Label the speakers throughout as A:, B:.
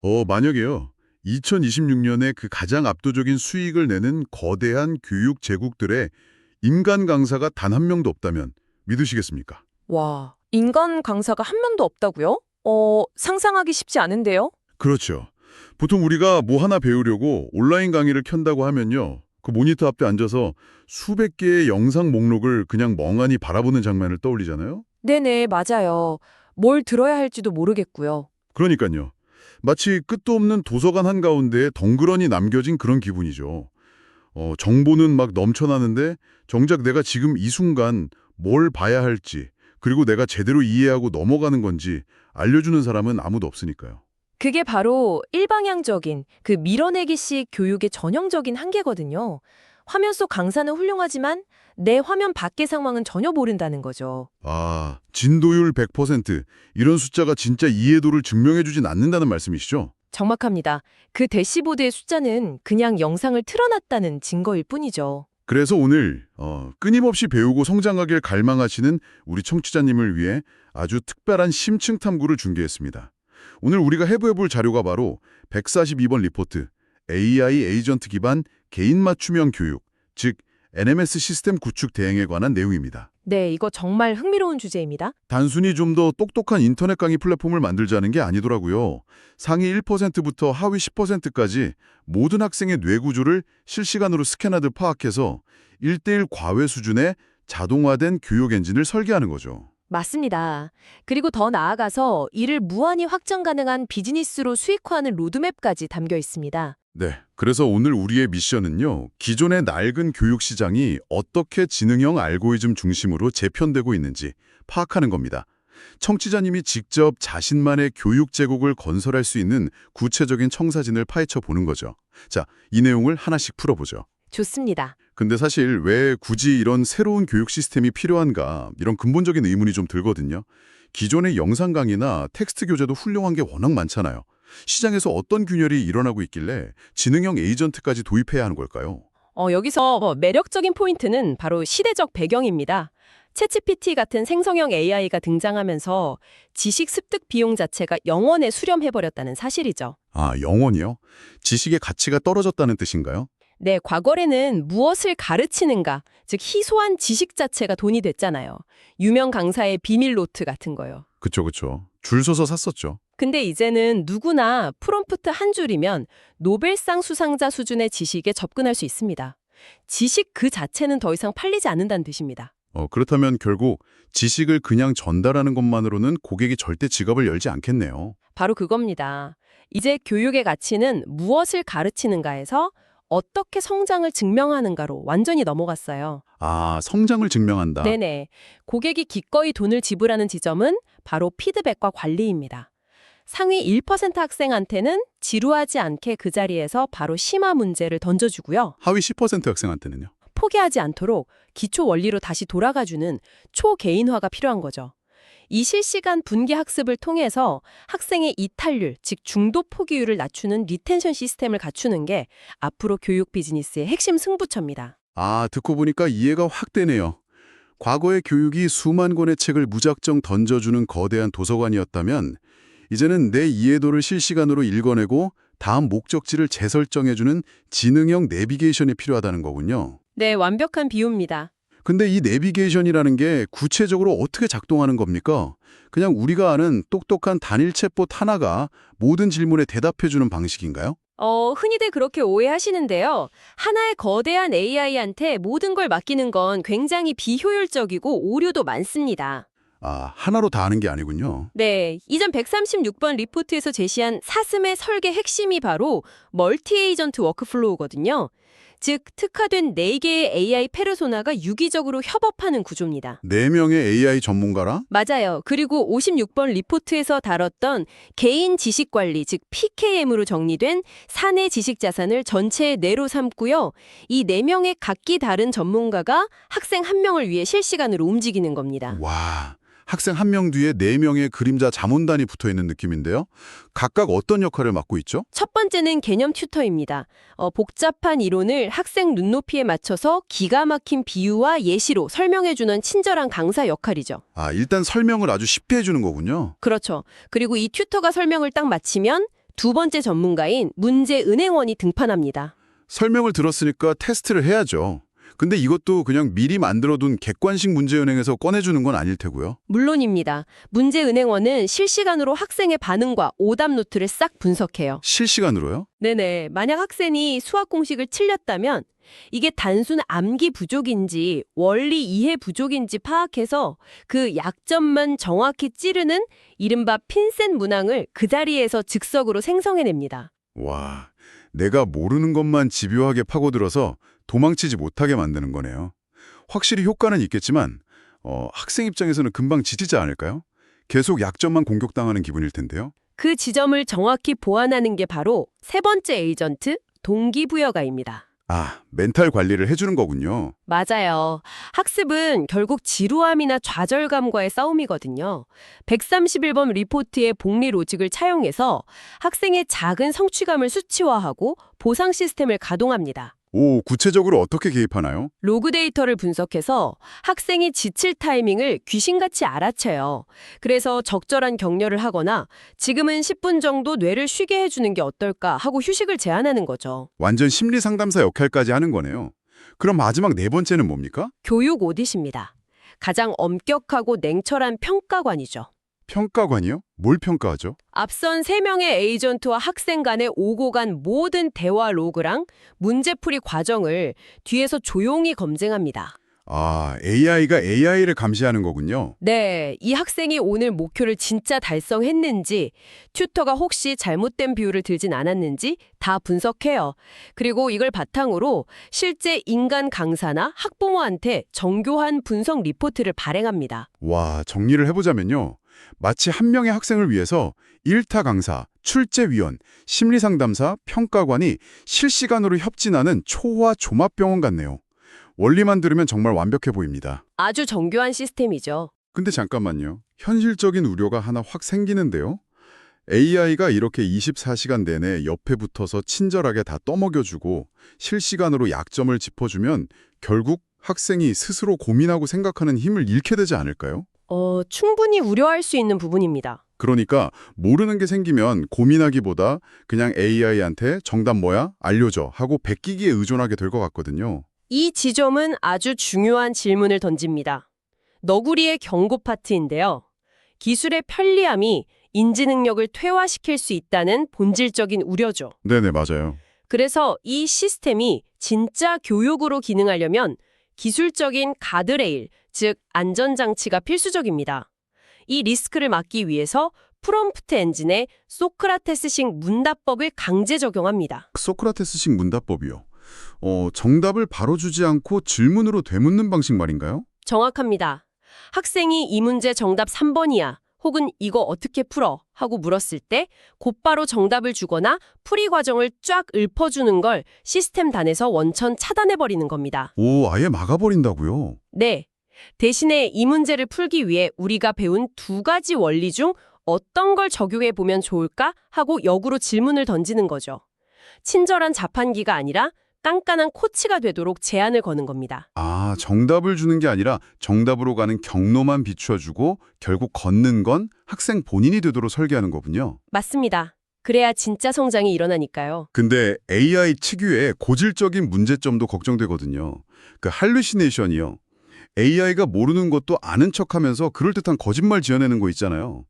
A: 만약에요. 2026년에 그 가장 압도적인 수익을 내는 거대한 교육 제국들의 인간 강사가 단 한 명도 없다면 믿으시겠습니까?
B: 와, 인간 강사가 한 명도 없다고요? 상상하기 쉽지 않은데요?
A: 그렇죠. 보통 우리가 뭐 하나 배우려고 온라인 강의를 켠다고 하면요. 그 모니터 앞에 앉아서 수백 개의 영상 목록을 그냥 멍하니 바라보는 장면을 떠올리잖아요.
B: 네네, 맞아요. 뭘 들어야 할지도 모르겠고요.
A: 그러니까요. 마치 끝도 없는 도서관 한가운데에 덩그러니 남겨진 그런 기분이죠. 정보는 막 넘쳐나는데 정작 내가 지금 이 순간 뭘 봐야 할지, 그리고 내가 제대로 이해하고 넘어가는 건지 알려주는 사람은 아무도 없으니까요.
B: 그게 바로 일방향적인 그 밀어내기식 교육의 전형적인 한계거든요. 화면 속 강사는 훌륭하지만 내 화면 밖의 상황은 전혀 모른다는 거죠.
A: 아, 진도율 100%, 이런 숫자가 진짜 이해도를 증명해주진 않는다는 말씀이시죠?
B: 정확합니다. 그 대시보드의 숫자는 그냥 영상을 틀어놨다는 증거일 뿐이죠.
A: 그래서 오늘 끊임없이 배우고 성장하길 갈망하시는 우리 청취자님을 위해 아주 특별한 심층 탐구를 준비했습니다. 오늘 우리가 해부해볼 자료가 바로 142번 리포트, AI 에이전트 기반 개인 맞춤형 교육, 즉 NMS 시스템 구축 대행에 관한 내용입니다.
B: 네, 이거 정말 흥미로운 주제입니다.
A: 단순히 좀 더 똑똑한 인터넷 강의 플랫폼을 만들자는 게 아니더라고요. 상위 1%부터 하위 10%까지 모든 학생의 뇌 구조를 실시간으로 스캔하듯 파악해서 1:1 과외 수준의 자동화된 교육 엔진을 설계하는 거죠.
B: 맞습니다. 그리고 더 나아가서 이를 무한히 확장 가능한 비즈니스로 수익화하는 로드맵까지 담겨 있습니다.
A: 네, 그래서 오늘 우리의 미션은요, 기존의 낡은 교육 시장이 어떻게 지능형 알고리즘 중심으로 재편되고 있는지 파악하는 겁니다. 청취자님이 직접 자신만의 교육 제국을 건설할 수 있는 구체적인 청사진을 파헤쳐 보는 거죠. 자, 이 내용을 하나씩 풀어보죠.
B: 좋습니다.
A: 근데 사실 왜 굳이 이런 새로운 교육 시스템이 필요한가, 이런 근본적인 의문이 좀 들거든요. 기존의 영상 강의나 텍스트 교재도 훌륭한 게 워낙 많잖아요. 시장에서 어떤 균열이 일어나고 있길래 지능형 에이전트까지 도입해야 하는 걸까요?
B: 여기서 매력적인 포인트는 바로 시대적 배경입니다. 챗GPT 같은 생성형 AI가 등장하면서 지식 습득 비용 자체가 영원에 수렴해버렸다는 사실이죠.
A: 아, 영원이요? 지식의 가치가 떨어졌다는 뜻인가요?
B: 네, 과거에는 무엇을 가르치는가, 즉 희소한 지식 자체가 돈이 됐잖아요. 유명 강사의 비밀 노트 같은 거요.
A: 그쵸. 줄 서서 샀었죠.
B: 근데 이제는 누구나 프롬프트 한 줄이면 노벨상 수상자 수준의 지식에 접근할 수 있습니다. 지식 그 자체는 더 이상 팔리지 않는다는 뜻입니다.
A: 그렇다면 결국 지식을 그냥 전달하는 것만으로는 고객이 절대 지갑을 열지 않겠네요.
B: 바로 그겁니다. 이제 교육의 가치는 무엇을 가르치는가에서 어떻게 성장을 증명하는가로 완전히 넘어갔어요.
A: 아, 성장을 증명한다.
B: 네네. 고객이 기꺼이 돈을 지불하는 지점은 바로 피드백과 관리입니다. 상위 1% 학생한테는 지루하지 않게 그 자리에서 바로 심화 문제를 던져주고요.
A: 하위 10% 학생한테는요?
B: 포기하지 않도록 기초 원리로 다시 돌아가주는 초개인화가 필요한 거죠. 이 실시간 분기 학습을 통해서 학생의 이탈률, 즉 중도 포기율을 낮추는 리텐션 시스템을 갖추는 게 앞으로 교육 비즈니스의 핵심 승부처입니다.
A: 아, 듣고 보니까 이해가 확 되네요. 과거의 교육이 수만 권의 책을 무작정 던져주는 거대한 도서관이었다면 이제는 내 이해도를 실시간으로 읽어내고 다음 목적지를 재설정해주는 지능형 내비게이션이 필요하다는 거군요.
B: 네, 완벽한 비유입니다.
A: 근데 이 내비게이션이라는 게 구체적으로 어떻게 작동하는 겁니까? 그냥 우리가 아는 똑똑한 단일 챗봇 하나가 모든 질문에 대답해주는 방식인가요?
B: 흔히들 그렇게 오해하시는데요. 하나의 거대한 AI한테 모든 걸 맡기는 건 굉장히 비효율적이고 오류도 많습니다.
A: 아, 하나로 다 아는 게 아니군요.
B: 네, 이전 136번 리포트에서 제시한 사슴의 설계 핵심이 바로 멀티 에이전트 워크플로우거든요. 즉, 특화된 4개의 AI 페르소나가 유기적으로 협업하는 구조입니다.
A: 4명의 AI 전문가라?
B: 맞아요. 그리고 56번 리포트에서 다뤘던 개인 지식관리, 즉 PKM으로 정리된 사내 지식자산을 전체의 뇌로 삼고요. 이 4명의 각기 다른 전문가가 학생 1명을 위해 실시간으로 움직이는 겁니다.
A: 와, 학생 1명 뒤에 4명의 그림자 자문단이 붙어있는 느낌인데요. 각각 어떤 역할을 맡고 있죠?
B: 첫 번째는 개념 튜터입니다. 복잡한 이론을 학생 눈높이에 맞춰서 기가 막힌 비유와 예시로 설명해주는 친절한 강사 역할이죠.
A: 아, 일단 설명을 아주 쉽게 해주는 거군요.
B: 그렇죠. 그리고 이 튜터가 설명을 딱 마치면 두 번째 전문가인 문제은행원이 등판합니다.
A: 설명을 들었으니까 테스트를 해야죠. 근데 이것도 그냥 미리 만들어둔 객관식 문제은행에서 꺼내주는 건 아닐 테고요.
B: 물론입니다. 문제은행원은 실시간으로 학생의 반응과 오답 노트를 싹 분석해요.
A: 실시간으로요?
B: 네네. 만약 학생이 수학 공식을 틀렸다면 이게 단순 암기 부족인지 원리 이해 부족인지 파악해서 그 약점만 정확히 찌르는 이른바 핀셋 문항을 그 자리에서 즉석으로 생성해냅니다.
A: 와, 내가 모르는 것만 집요하게 파고들어서 도망치지 못하게 만드는 거네요. 확실히 효과는 있겠지만 학생 입장에서는 금방 지치지 않을까요? 계속 약점만 공격당하는 기분일 텐데요.
B: 그 지점을 정확히 보완하는 게 바로 세 번째 에이전트, 동기부여가입니다.
A: 아, 멘탈 관리를 해주는 거군요.
B: 맞아요. 학습은 결국 지루함이나 좌절감과의 싸움이거든요. 131번 리포트의 복리 로직을 차용해서 학생의 작은 성취감을 수치화하고 보상 시스템을 가동합니다.
A: 오, 구체적으로 어떻게 개입하나요?
B: 로그 데이터를 분석해서 학생이 지칠 타이밍을 귀신같이 알아채요. 그래서 적절한 격려를 하거나 지금은 10분 정도 뇌를 쉬게 해주는 게 어떨까 하고 휴식을 제안하는 거죠.
A: 완전 심리 상담사 역할까지 하는 거네요. 그럼 마지막 네 번째는 뭡니까?
B: 교육 오디십니다. 가장 엄격하고 냉철한 평가관이죠.
A: 평가관이요? 뭘 평가하죠?
B: 앞선 3명의 에이전트와 학생 간의 오고 간 모든 대화 로그랑 문제풀이 과정을 뒤에서 조용히 검증합니다.
A: 아, AI가 AI를 감시하는 거군요.
B: 네, 이 학생이 오늘 목표를 진짜 달성했는지, 튜터가 혹시 잘못된 비율을 들진 않았는지 다 분석해요. 그리고 이걸 바탕으로 실제 인간 강사나 학부모한테 정교한 분석 리포트를 발행합니다.
A: 와, 정리를 해보자면요. 마치 한 명의 학생을 위해서 일타 강사, 출제위원, 심리상담사, 평가관이 실시간으로 협진하는 초화 종합병원 같네요. 원리만 들으면 정말 완벽해 보입니다.
B: 아주 정교한 시스템이죠.
A: 근데 잠깐만요. 현실적인 우려가 하나 확 생기는데요. AI가 이렇게 24시간 내내 옆에 붙어서 친절하게 다 떠먹여주고 실시간으로 약점을 짚어주면 결국 학생이 스스로 고민하고 생각하는 힘을 잃게 되지 않을까요?
B: 충분히 우려할 수 있는 부분입니다.
A: 그러니까 모르는 게 생기면 고민하기보다 그냥 AI한테 정답 뭐야? 알려줘 하고 베끼기에 의존하게 될 것 같거든요.
B: 이 지점은 아주 중요한 질문을 던집니다. 너구리의 경고 파트인데요. 기술의 편리함이 인지 능력을 퇴화시킬 수 있다는 본질적인 우려죠.
A: 네네, 맞아요.
B: 그래서 이 시스템이 진짜 교육으로 기능하려면 기술적인 가드레일, 즉 안전장치가 필수적입니다. 이 리스크를 막기 위해서 프롬프트 엔진에 소크라테스식 문답법을 강제 적용합니다.
A: 소크라테스식 문답법이요. 정답을 바로 주지 않고 질문으로 되묻는 방식 말인가요?
B: 정확합니다. 학생이 이 문제 정답 3번이야. 혹은 이거 어떻게 풀어? 하고 물었을 때 곧바로 정답을 주거나 풀이 과정을 쫙 읊어주는 걸 시스템 단에서 원천 차단해버리는 겁니다.
A: 오, 아예 막아버린다고요?
B: 네. 대신에 이 문제를 풀기 위해 우리가 배운 두 가지 원리 중 어떤 걸 적용해 보면 좋을까? 하고 역으로 질문을 던지는 거죠. 친절한 자판기가 아니라 깐깐한 코치가 되도록 제안을 거는 겁니다.
A: 아, 정답을 주는 게 아니라 정답으로 가는 경로만 비춰주고 결국 걷는 건 학생 본인이 되도록 설계하는 거군요.
B: 맞습니다. 그래야 진짜 성장이 일어나니까요.
A: 근데 AI 특유의 고질적인 문제점도 걱정되거든요. 그 할루시네이션이요. AI가 모르는 것도 아는 척하면서 그럴듯한 거짓말 지어내는 거 있잖아요.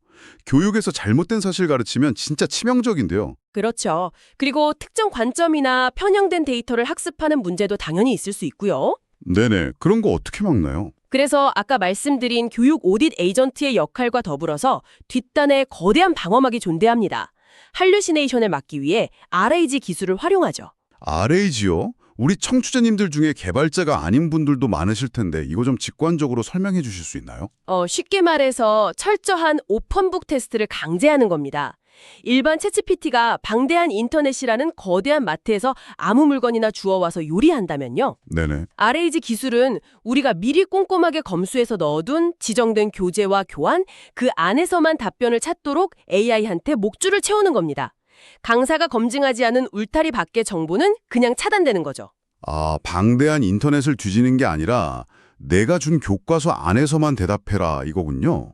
A: 교육에서 잘못된 사실 가르치면 진짜 치명적인데요.
B: 그렇죠. 그리고 특정 관점이나 편향된 데이터를 학습하는 문제도 당연히 있을 수 있고요.
A: 네네, 그런 거 어떻게 막나요?
B: 그래서 아까 말씀드린 교육 오딧 에이전트의 역할과 더불어서 뒷단에 거대한 방어막이 존재합니다. 할루시네이션을 막기 위해 RAG 기술을 활용하죠.
A: RAG요? 우리 청취자님들 중에 개발자가 아닌 분들도 많으실 텐데 이거 좀 직관적으로 설명해 주실 수 있나요?
B: 쉽게 말해서 철저한 오픈북 테스트를 강제하는 겁니다. 일반 챗GPT가 방대한 인터넷이라는 거대한 마트에서 아무 물건이나 주워와서 요리한다면요.
A: 네네.
B: RAG 기술은 우리가 미리 꼼꼼하게 검수해서 넣어둔 지정된 교재와 교환, 그 안에서만 답변을 찾도록 AI한테 목줄을 채우는 겁니다. 강사가 검증하지 않은 울타리 밖의 정보는 그냥 차단되는 거죠.
A: 아, 방대한 인터넷을 뒤지는 게 아니라 내가 준 교과서 안에서만 대답해라 이거군요.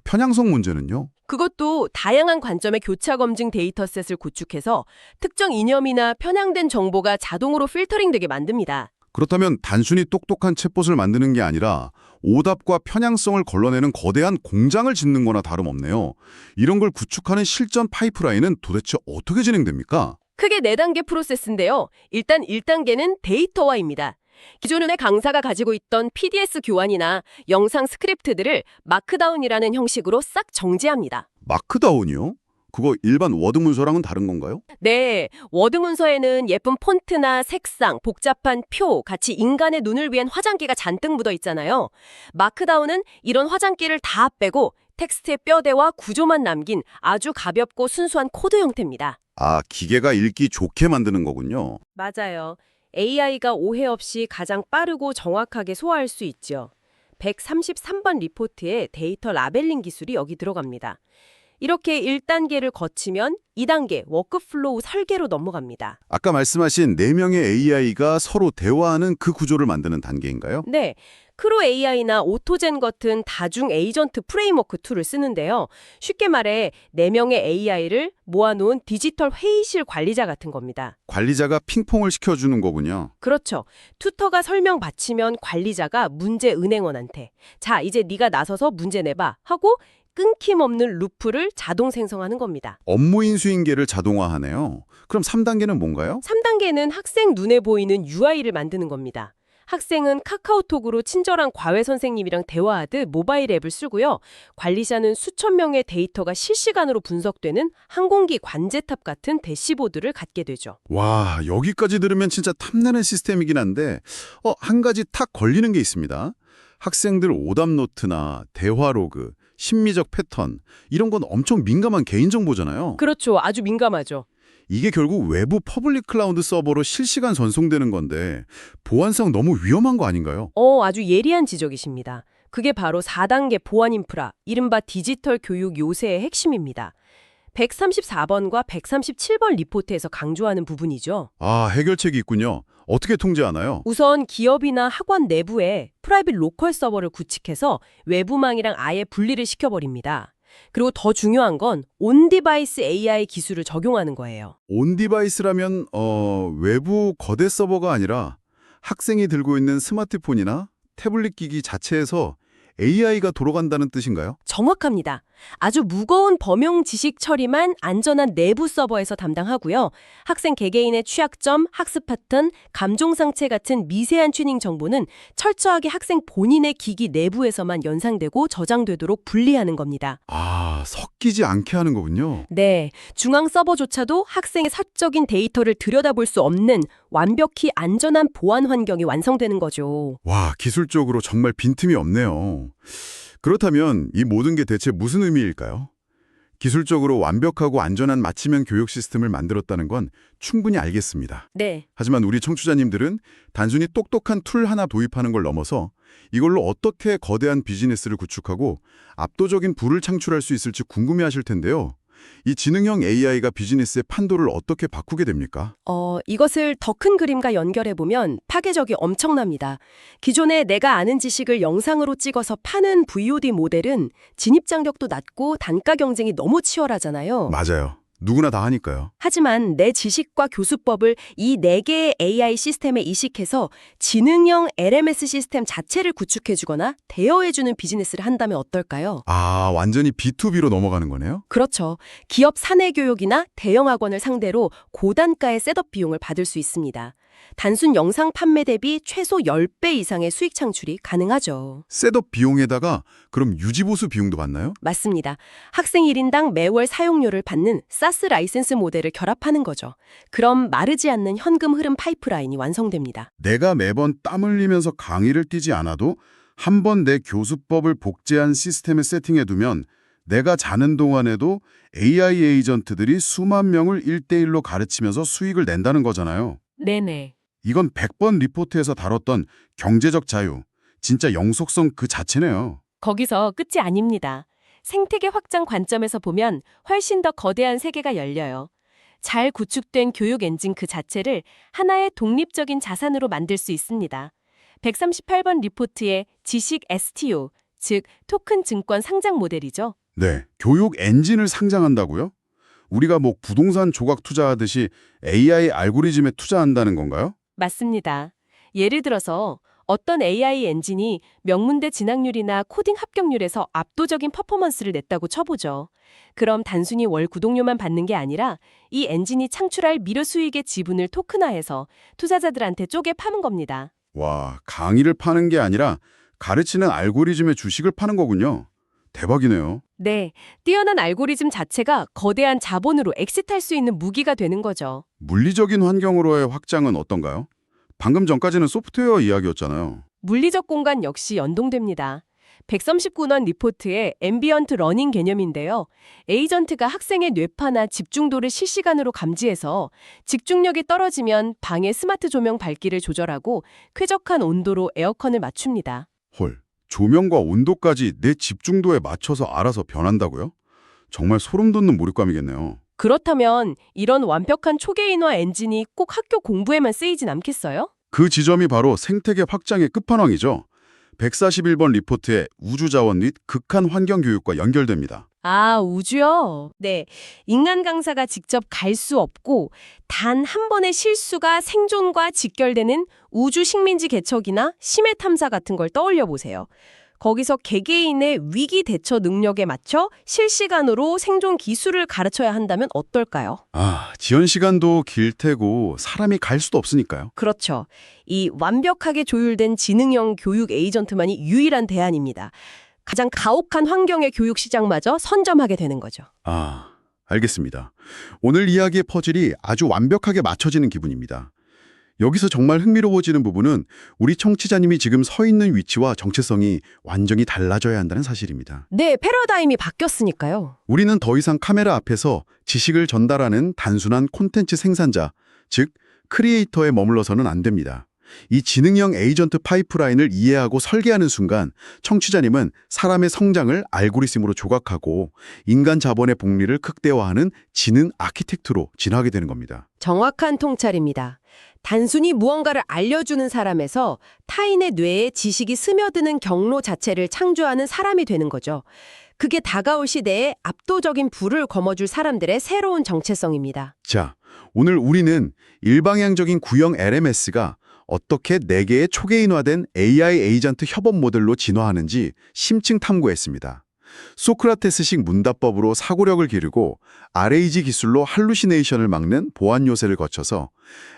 A: 편향성 문제는요?
B: 그것도 다양한 관점의 교차 검증 데이터셋을 구축해서 특정 이념이나 편향된 정보가 자동으로 필터링되게 만듭니다.
A: 그렇다면 단순히 똑똑한 챗봇을 만드는 게 아니라 오답과 편향성을 걸러내는 거대한 공장을 짓는 거나 다름없네요. 이런 걸 구축하는 실전 파이프라인은 도대체 어떻게 진행됩니까?
B: 크게 4단계 프로세스인데요. 일단 1단계는 데이터화입니다. 기존의 강사가 가지고 있던 PDS 교환이나 영상 스크립트들을 마크다운이라는 형식으로 싹 정지합니다.
A: 마크다운이요? 그거 일반 워드 문서랑은 다른 건가요?
B: 네, 워드 문서에는 예쁜 폰트나 색상, 복잡한 표, 같이 인간의 눈을 위한 화장기가 잔뜩 묻어 있잖아요. 마크다운은 이런 화장기를 다 빼고 텍스트의 뼈대와 구조만 남긴 아주 가볍고 순수한 코드 형태입니다.
A: 아, 기계가 읽기 좋게 만드는 거군요.
B: 맞아요. AI가 오해 없이 가장 빠르고 정확하게 소화할 수 있죠. 133번 리포트에 데이터 라벨링 기술이 여기 들어갑니다. 이렇게 1단계를 거치면 2단계 워크플로우 설계로 넘어갑니다.
A: 아까 말씀하신 4명의 AI가 서로 대화하는 그 구조를 만드는 단계인가요?
B: 네, 크로 AI나 오토젠 같은 다중 에이전트 프레임워크 툴을 쓰는데요. 쉽게 말해 4명의 AI를 모아놓은 디지털 회의실 관리자 같은 겁니다.
A: 관리자가 핑퐁을 시켜주는 거군요.
B: 그렇죠. 튜터가 설명 바치면 관리자가 문제 은행원한테 자, 이제 네가 나서서 문제 내봐 하고 끊김없는 루프를 자동 생성하는 겁니다.
A: 업무 인수인계를 자동화하네요. 그럼 3단계는 뭔가요?
B: 3단계는 학생 눈에 보이는 UI를 만드는 겁니다. 학생은 카카오톡으로 친절한 과외 선생님이랑 대화하듯 모바일 앱을 쓰고요. 관리자는 수천 명의 데이터가 실시간으로 분석되는 항공기 관제탑 같은 대시보드를 갖게 되죠.
A: 와, 여기까지 들으면 진짜 탐나는 시스템이긴 한데 한 가지 탁 걸리는 게 있습니다. 학생들 오답 노트나 대화 로그, 심리적 패턴 이런 건 엄청 민감한 개인정보잖아요.
B: 그렇죠. 아주 민감하죠.
A: 이게 결국 외부 퍼블릭 클라우드 서버로 실시간 전송되는 건데 보안상 너무 위험한 거 아닌가요?
B: 아주 예리한 지적이십니다. 그게 바로 4단계 보안 인프라, 이른바 디지털 교육 요새의 핵심입니다. 134번과 137번 리포트에서 강조하는 부분이죠.
A: 아, 해결책이 있군요. 어떻게 통제하나요?
B: 우선 기업이나 학원 내부에 프라이빗 로컬 서버를 구축해서 외부망이랑 아예 분리를 시켜버립니다. 그리고 더 중요한 건 온디바이스 AI 기술을 적용하는 거예요.
A: 온디바이스라면 외부 거대 서버가 아니라 학생이 들고 있는 스마트폰이나 태블릿 기기 자체에서 AI가 돌아간다는 뜻인가요?
B: 정확합니다. 아주 무거운 범용 지식 처리만 안전한 내부 서버에서 담당하고요. 학생 개개인의 취약점, 학습 패턴, 감정 상태 같은 미세한 튜닝 정보는 철저하게 학생 본인의 기기 내부에서만 연상되고 저장되도록 분리하는 겁니다.
A: 아, 섞이지 않게 하는 거군요.
B: 네, 중앙 서버조차도 학생의 사적인 데이터를 들여다볼 수 없는 완벽히 안전한 보안 환경이 완성되는 거죠.
A: 와, 기술적으로 정말 빈틈이 없네요. 그렇다면 이 모든 게 대체 무슨 의미일까요? 기술적으로 완벽하고 안전한 맞춤형 교육 시스템을 만들었다는 건 충분히 알겠습니다.
B: 네.
A: 하지만 우리 청취자님들은 단순히 똑똑한 툴 하나 도입하는 걸 넘어서 이걸로 어떻게 거대한 비즈니스를 구축하고 압도적인 부를 창출할 수 있을지 궁금해하실 텐데요. 이 지능형 AI가 비즈니스의 판도를 어떻게 바꾸게 됩니까?
B: 이것을 더 큰 그림과 연결해보면 파괴력이 엄청납니다. 기존에 내가 아는 지식을 영상으로 찍어서 파는 VOD 모델은 진입장벽도 낮고 단가 경쟁이 너무 치열하잖아요.
A: 맞아요. 누구나 다 하니까요.
B: 하지만 내 지식과 교수법을 이 4개의 AI 시스템에 이식해서 지능형 LMS 시스템 자체를 구축해주거나 대여해주는 비즈니스를 한다면 어떨까요?
A: 아, 완전히 B2B로 넘어가는 거네요?
B: 그렇죠. 기업 사내 교육이나 대형 학원을 상대로 고단가의 셋업 비용을 받을 수 있습니다. 단순 영상 판매 대비 최소 10배 이상의 수익 창출이 가능하죠.
A: 셋업 비용에다가 그럼 유지보수 비용도 받나요?
B: 맞습니다. 학생 1인당 매월 사용료를 받는 사스 라이센스 모델을 결합하는 거죠. 그럼 마르지 않는 현금 흐름 파이프라인이 완성됩니다.
A: 내가 매번 땀 흘리면서 강의를 뛰지 않아도 한 번 내 교수법을 복제한 시스템에 세팅해두면 내가 자는 동안에도 AI 에이전트들이 수만 명을 1대1로 가르치면서 수익을 낸다는 거잖아요.
B: 네네.
A: 이건 100번 리포트에서 다뤘던 경제적 자유, 진짜 영속성 그 자체네요.
B: 거기서 끝이 아닙니다. 생태계 확장 관점에서 보면 훨씬 더 거대한 세계가 열려요. 잘 구축된 교육 엔진 그 자체를 하나의 독립적인 자산으로 만들 수 있습니다. 138번 리포트의 지식 STO, 즉 토큰 증권 상장 모델이죠.
A: 네, 교육 엔진을 상장한다고요? 우리가 뭐 부동산 조각 투자하듯이 AI 알고리즘에 투자한다는 건가요?
B: 맞습니다. 예를 들어서 어떤 AI 엔진이 명문대 진학률이나 코딩 합격률에서 압도적인 퍼포먼스를 냈다고 쳐보죠. 그럼 단순히 월 구독료만 받는 게 아니라 이 엔진이 창출할 미래 수익의 지분을 토큰화해서 투자자들한테 쪼개 파는 겁니다.
A: 와, 강의를 파는 게 아니라 가르치는 알고리즘의 주식을 파는 거군요. 대박이네요.
B: 네, 뛰어난 알고리즘 자체가 거대한 자본으로 엑시트할 수 있는 무기가 되는 거죠.
A: 물리적인 환경으로의 확장은 어떤가요? 방금 전까지는 소프트웨어 이야기였잖아요.
B: 물리적 공간 역시 연동됩니다. 139원 리포트의 앰비언트 러닝 개념인데요. 에이전트가 학생의 뇌파나 집중도를 실시간으로 감지해서 집중력이 떨어지면 방의 스마트 조명 밝기를 조절하고 쾌적한 온도로 에어컨을 맞춥니다.
A: 헐, 조명과 온도까지 내 집중도에 맞춰서 알아서 변한다고요? 정말 소름 돋는 몰입감이겠네요.
B: 그렇다면 이런 완벽한 초계인화 엔진이 꼭 학교 공부에만 쓰이진 않겠어요?
A: 그 지점이 바로 생태계 확장의 끝판왕이죠. 141번 리포트의 우주자원 및 극한 환경 교육과 연결됩니다.
B: 아, 우주요? 네. 인간 강사가 직접 갈 수 없고 단 한 번의 실수가 생존과 직결되는 우주 식민지 개척이나 심해 탐사 같은 걸 떠올려 보세요. 거기서 개개인의 위기 대처 능력에 맞춰 실시간으로 생존 기술을 가르쳐야 한다면 어떨까요?
A: 아, 지연 시간도 길 테고 사람이 갈 수도 없으니까요.
B: 그렇죠. 이 완벽하게 조율된 지능형 교육 에이전트만이 유일한 대안입니다. 가장 가혹한 환경의 교육 시장마저 선점하게 되는 거죠.
A: 아, 알겠습니다. 오늘 이야기의 퍼즐이 아주 완벽하게 맞춰지는 기분입니다. 여기서 정말 흥미로워지는 부분은 우리 청취자님이 지금 서 있는 위치와 정체성이 완전히 달라져야 한다는 사실입니다.
B: 네, 패러다임이 바뀌었으니까요.
A: 우리는 더 이상 카메라 앞에서 지식을 전달하는 단순한 콘텐츠 생산자, 즉 크리에이터에 머물러서는 안 됩니다. 이 지능형 에이전트 파이프라인을 이해하고 설계하는 순간 청취자님은 사람의 성장을 알고리즘으로 조각하고 인간 자본의 복리를 극대화하는 지능 아키텍트로 진화하게 되는 겁니다.
B: 정확한 통찰입니다. 단순히 무언가를 알려주는 사람에서 타인의 뇌에 지식이 스며드는 경로 자체를 창조하는 사람이 되는 거죠. 그게 다가올 시대에 압도적인 부를 거머쥘 사람들의 새로운 정체성입니다.
A: 자, 오늘 우리는 일방향적인 구형 LMS가 어떻게 4개의 초계인화된 AI 에이전트 협업 모델로 진화하는지 심층 탐구했습니다. 소크라테스식 문답법으로 사고력을 기르고 RAG 기술로 할루시네이션을 막는 보안 요새를 거쳐서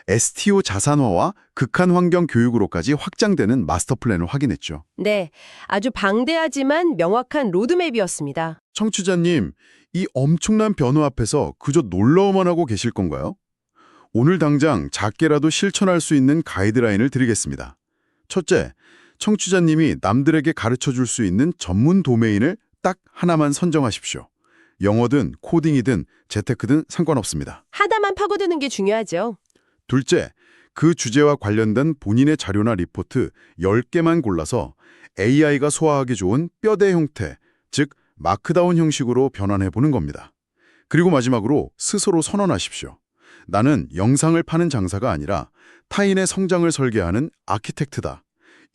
A: STO 자산화와 극한 환경 교육으로까지 확장되는 마스터 플랜을 확인했죠.
B: 네, 아주 방대하지만 명확한 로드맵이었습니다.
A: 청취자님, 이 엄청난 변화 앞에서 그저 놀라워만 하고 계실 건가요? 오늘 당장 작게라도 실천할 수 있는 가이드라인을 드리겠습니다. 첫째, 청취자님이 남들에게 가르쳐줄 수 있는 전문 도메인을 딱 하나만 선정하십시오. 영어든 코딩이든 재테크든 상관없습니다.
B: 하다만 파고드는 게 중요하죠.
A: 둘째, 그 주제와 관련된 본인의 자료나 리포트 10개만 골라서 AI가 소화하기 좋은 뼈대 형태, 즉 마크다운 형식으로 변환해보는 겁니다. 그리고 마지막으로 스스로 선언하십시오. 나는 영상을 파는 장사가 아니라 타인의 성장을 설계하는 아키텍트다.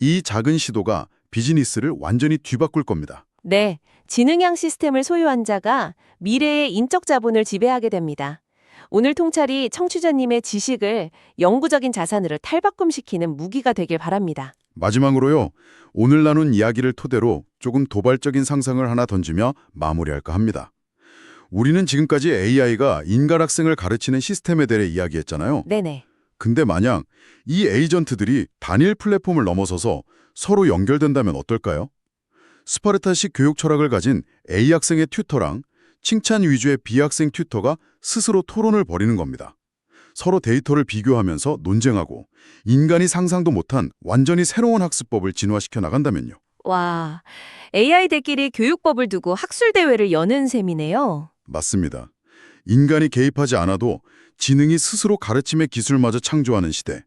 A: 이 작은 시도가 비즈니스를 완전히 뒤바꿀 겁니다.
B: 네, 지능형 시스템을 소유한 자가 미래의 인적 자본을 지배하게 됩니다. 오늘 통찰이 청취자님의 지식을 영구적인 자산으로 탈바꿈시키는 무기가 되길 바랍니다.
A: 마지막으로요. 오늘 나눈 이야기를 토대로 조금 도발적인 상상을 하나 던지며 마무리할까 합니다. 우리는 지금까지 AI가 인간 학생을 가르치는 시스템에 대해 이야기했잖아요.
B: 네네.
A: 근데 만약 이 에이전트들이 단일 플랫폼을 넘어서서 서로 연결된다면 어떨까요? 스파르타식 교육 철학을 가진 A 학생의 튜터랑 칭찬 위주의 B 학생 튜터가 스스로 토론을 벌이는 겁니다. 서로 데이터를 비교하면서 논쟁하고 인간이 상상도 못한 완전히 새로운 학습법을 진화시켜 나간다면요.
B: 와, AI들끼리 교육법을 두고 학술대회를 여는 셈이네요.
A: 맞습니다. 인간이 개입하지 않아도 지능이 스스로 가르침의 기술마저 창조하는 시대.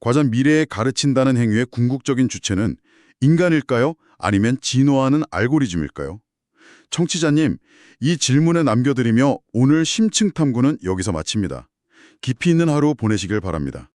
A: 과연 미래에 가르친다는 행위의 궁극적인 주체는 인간일까요? 아니면 진화하는 알고리즘일까요? 청취자님, 이 질문에 남겨드리며 오늘 심층 탐구는 여기서 마칩니다. 깊이 있는 하루 보내시길 바랍니다.